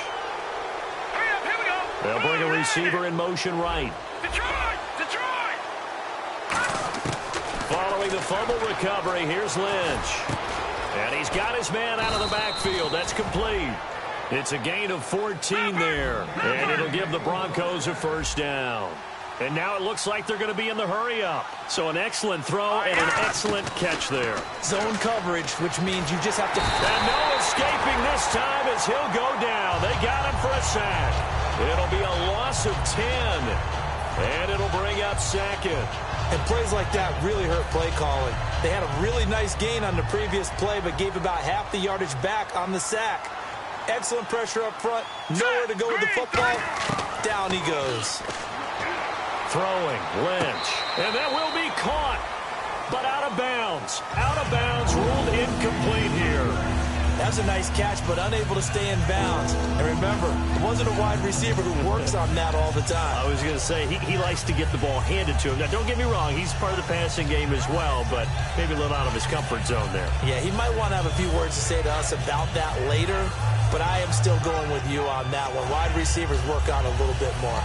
Here we go.
They'll bring a receiver in motion right.
Detroit! Detroit!
Following the fumble recovery, here's Lynch. And he's got his man out of the backfield. That's complete. It's a gain of 14 there. And it'll give the Broncos a first down. And now it looks like they're going to be in the hurry-up. So an excellent throw and an excellent catch there.
Zone coverage, which means you just have to...
And no escaping this time as he'll go down. They got him for a sack. It'll be a loss of 10. And it'll bring up 2nd.
And plays like that really hurt play calling. They had a really nice gain on the previous play, but gave about half the yardage back on the sack. Excellent pressure up front. Nowhere to go with the football. Down he goes.
Throwing, Lynch. And that will be caught. But out of bounds. Out of bounds, ruled incomplete here.
That's a nice catch, but unable to stay in bounds. And remember, it wasn't a wide receiver who works on that all the time.
I was going to say, he likes to get the ball handed to him. Now, don't get me wrong, he's part of the passing game as well, but maybe a little out of his comfort zone there.
Yeah, he might want to have a few words to say to us about that later, but I am still going with you on that one. Wide receivers work on a little bit more.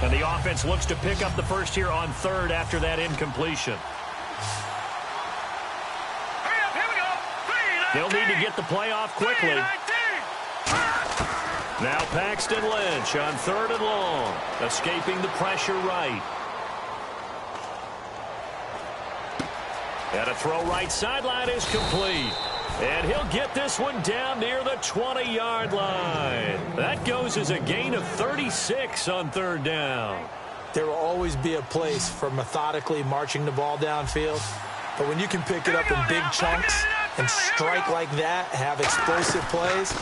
And the offense looks to pick up the first here on 3rd after that incompletion. They'll need to get the play off quickly. Now Paxton Lynch on 3rd and long, escaping the pressure right. And a throw right sideline is complete. And he'll get this one down near the 20-yard line. That goes as a gain of 36 on 3rd down.
There will always be a place for methodically marching the ball downfield. But when you can pick it up in big chunks and strike like that, have explosive plays,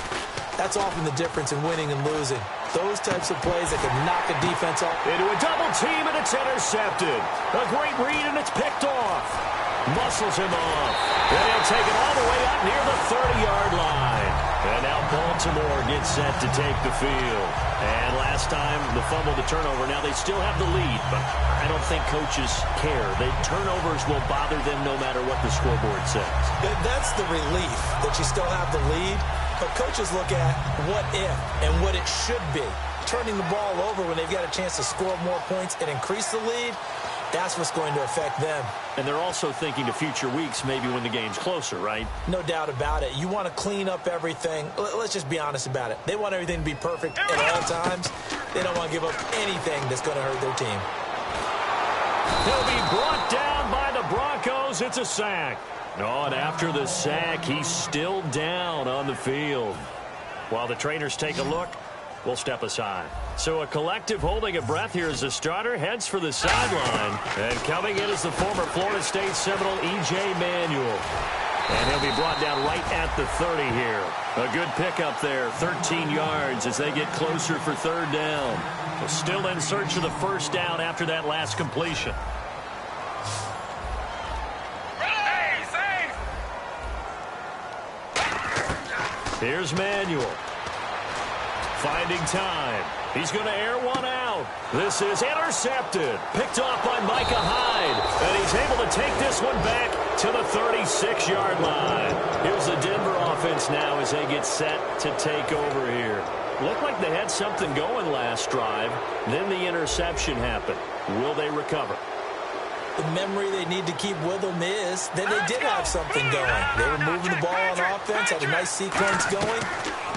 That's often the difference in winning and losing. Those types of plays that can knock a defense off.
Into a double team, and it's intercepted. A great read, and it's picked off. Muscles him off. And he'll take it all the way up near the 30-yard line. And now Baltimore gets set to take the field. And last time, the fumble, the turnover. Now they still have the lead, but I don't think coaches care. The turnovers will bother them no matter what the scoreboard says.
That's the relief that you still have the lead. But coaches look at what if and what it should be. Turning the ball over when they've got a chance to score more points and increase the lead, that's what's going to affect them.
And they're also thinking to future weeks, maybe when the game's closer, right?
No doubt about it. You want to clean up everything. Let's just be honest about it. They want everything to be perfect at all times. They don't want to give up anything that's going to hurt their team.
He'll be brought down by the Broncos. It's a sack. Oh, and after the sack, he's still down on the field. While the trainers take a look, we'll step aside. So a collective holding of breath here as the starter heads for the sideline. And coming in is the former Florida State Seminole, E.J. Manuel. And he'll be brought down right at the 30 here. A good pickup there, 13 yards as they get closer for third down. Well, still in search of the first down after that last completion. Here's Manuel. Finding time. He's going to air one out. This is intercepted. Picked off by Micah Hyde. And he's able to take this one back to the 36-yard line. Here's the Denver offense now as they get set to take over here. Looked like they had something going last drive. Then the interception happened. Will they recover?
The memory they need to keep with them is that they did have something going. They were moving the ball on offense, had a nice sequence going.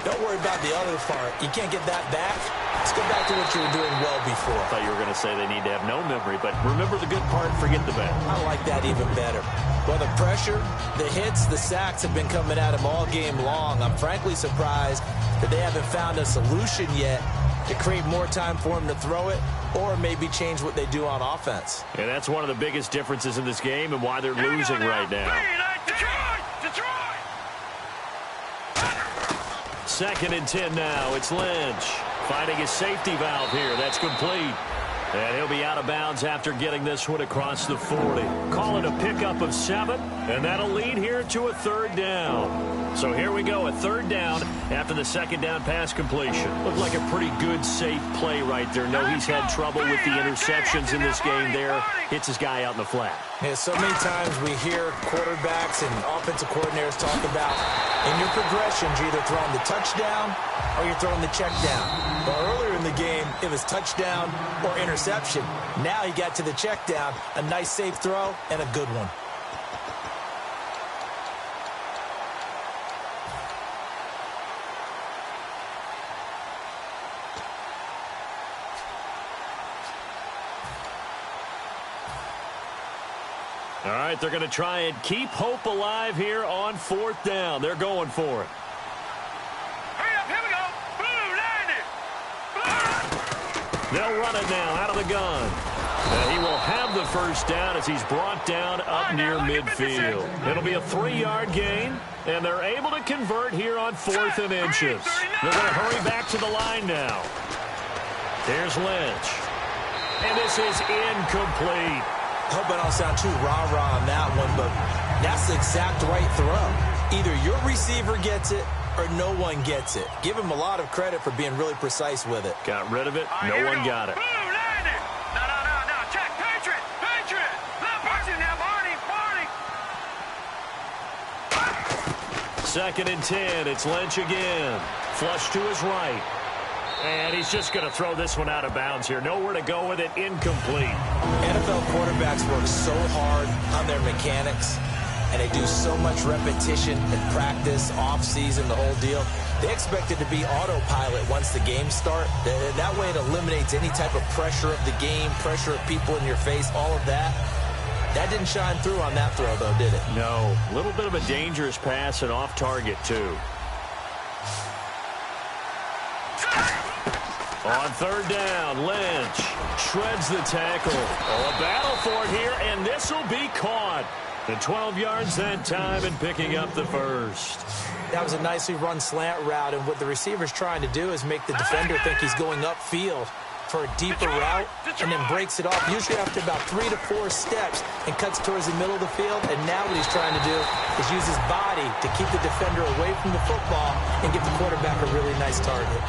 Don't worry about the other part. You can't get that back. Let's go back to what you were doing well before.
I thought you were going to say they need to have no memory, but remember the good part, forget the bad.
I like that even better. Well, the pressure, the hits, the sacks have been coming at him all game long. I'm frankly surprised that they haven't found a solution yet to create more time for him to throw it or maybe change what they do on offense.
And that's one of the biggest differences in this game and why they're losing right now. Second and 10 now. It's Lynch finding his safety valve here. That's complete. And he'll be out of bounds after getting this one across the 40. Call it a pickup of 7, and that'll lead here to a third down. So here we go, a third down after the second down pass completion. Looked like a pretty good, safe play right there. No, he's had trouble with the interceptions in this game there. Hits his guy out in the flat.
Yeah, so many times we hear quarterbacks and offensive coordinators talk about in your progressions, you're either throwing the touchdown or you're throwing the check down. But earlier in the game, it was touchdown or interception. Now he got to the check down, a nice safe throw, and a good one.
All right, they're going to try and keep hope alive here on fourth down. They're going for it.
Hurry up, here we go. Boom, 90.
They'll run it now out of the gun. And he will have the first down as he's brought down up near midfield. It'll be a 3-yard gain, and they're able to convert here on 4th and inches. They're going to hurry back to the line now. Here's Lynch. And this is incomplete.
I hope I don't sound too rah-rah on that one, but that's the exact right throw. Either your receiver gets it or no one gets it. Give him a lot of credit for being really precise with it.
Got rid of it. No one got it.
No. Check. Patriot. Left boxing now, Barney.
Second and 10. It's Lynch again. Flush to his right. And he's just going to throw this one out of bounds here. Nowhere to go with it. Incomplete.
NFL quarterbacks work so hard on their mechanics, and they do so much repetition and practice, off-season, the whole deal. They expect it to be autopilot once the games start. That way it eliminates any type of pressure of the game, pressure of people in your face, all of that. That didn't shine through on that throw, though, did it?
No. A little bit of a dangerous pass and off target, too. On third down, Lynch shreds the tackle. Oh, a battle for it here, and this will be caught. The 12 yards that time and picking up the first.
That was a nicely run slant route, and what the receiver's trying to do is make the defender think he's going upfield for a deeper route, and then breaks it off, usually after about 3 to 4 steps, and cuts towards the middle of the field. And now what he's trying to do is use his body to keep the defender away from the football and give the quarterback a really nice target.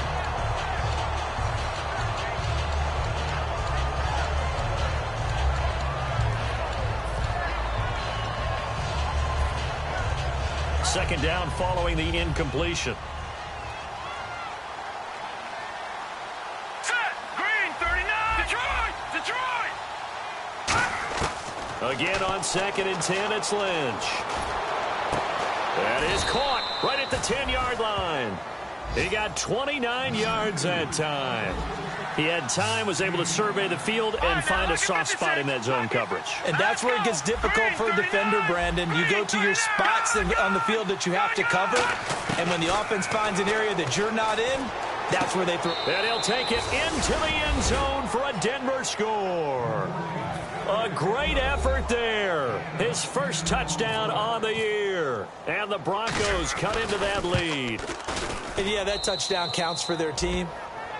Second down following the incompletion. Again on 2nd and 10, it's Lynch. That is caught right at the 10-yard line. He got 29 yards that time. He had time, was able to survey the field and find a soft spot in that zone coverage.
And that's where it gets difficult for a defender, Brandon. You go to your spots on the field that you have to cover, and when the offense finds an area that you're not in, that's where they throw.
And he'll take it into the end zone for a Denver score. A great effort there. His first touchdown on the year. And the Broncos cut into that lead.
And yeah, that touchdown counts for their team,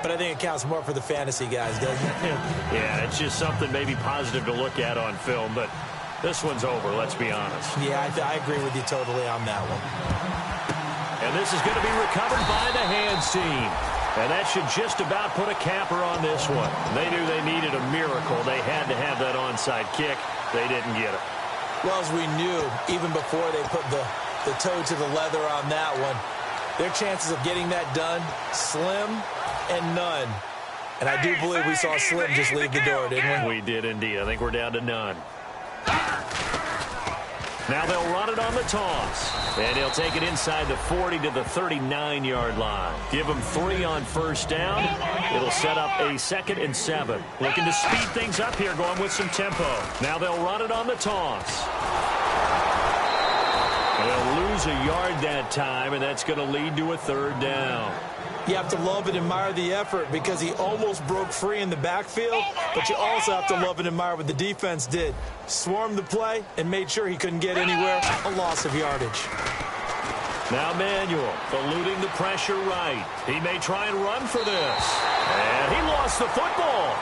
but I think it counts more for the fantasy guys, doesn't it?
Yeah, it's just something maybe positive to look at on film, but this one's over, let's be honest.
Yeah, I agree with you totally on that one.
And this is going to be recovered by the hands team. And that should just about put a capper on this one. They knew they needed a miracle. They had to have that onside kick. They didn't get it.
Well, as we knew, even before they put the toe to the leather on that one, their chances of getting that done, slim and none. And I do believe we saw Slim just leave the door, didn't we?
We did indeed. I think we're down to none. Now they'll run it on the toss. And he'll take it inside the 40 to the 39-yard line. Give him 3 on first down. It'll set up a 2nd and 7. Looking to speed things up here, going with some tempo. Now they'll run it on the toss. They'll lose a yard that time, and that's going to lead to a 3rd down.
You have to love and admire the effort because he almost broke free in the backfield, but you also have to love and admire what the defense did. Swarmed the play and made sure he couldn't get anywhere, a loss of yardage.
Now Manuel eluding the pressure right. He may try and run for this. And he lost the football.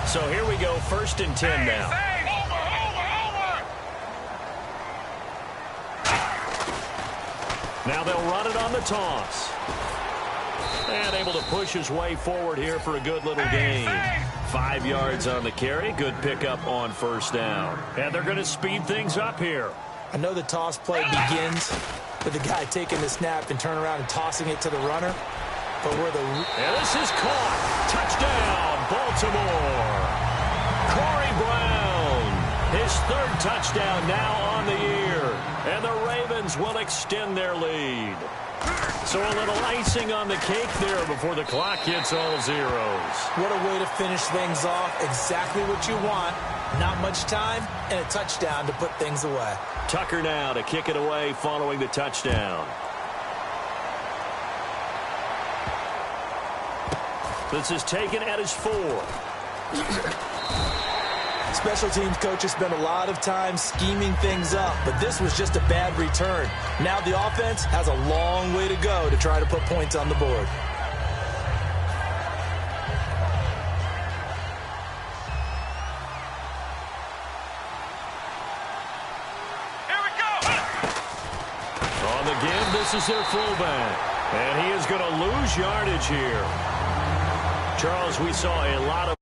So here we go, 1st and 10 now. Now they'll run it on the toss. And able to push his way forward here for a good little gain. 5 yards on the carry. Good pickup on first down. And they're going to speed things up here.
I know the toss play begins with the guy taking the snap and turning around and tossing it to the runner. But where the...
And this is caught. Touchdown, Baltimore. Corey Brown. His 3rd touchdown now on the year. And the Ravens will extend their lead. So a little icing on the cake there before the clock hits all zeros.
What a way to finish things off. Exactly what you want. Not much time and a touchdown to put things away.
Tucker now to kick it away following the touchdown. This is taken at his 4.
Special teams coaches spend a lot of time scheming things up, but this was just a bad return. Now the offense has a long way to go to try to put points on the board.
Here we go.
On the give, this is their fullback. And he is going to lose yardage here. Charles, we saw a lot of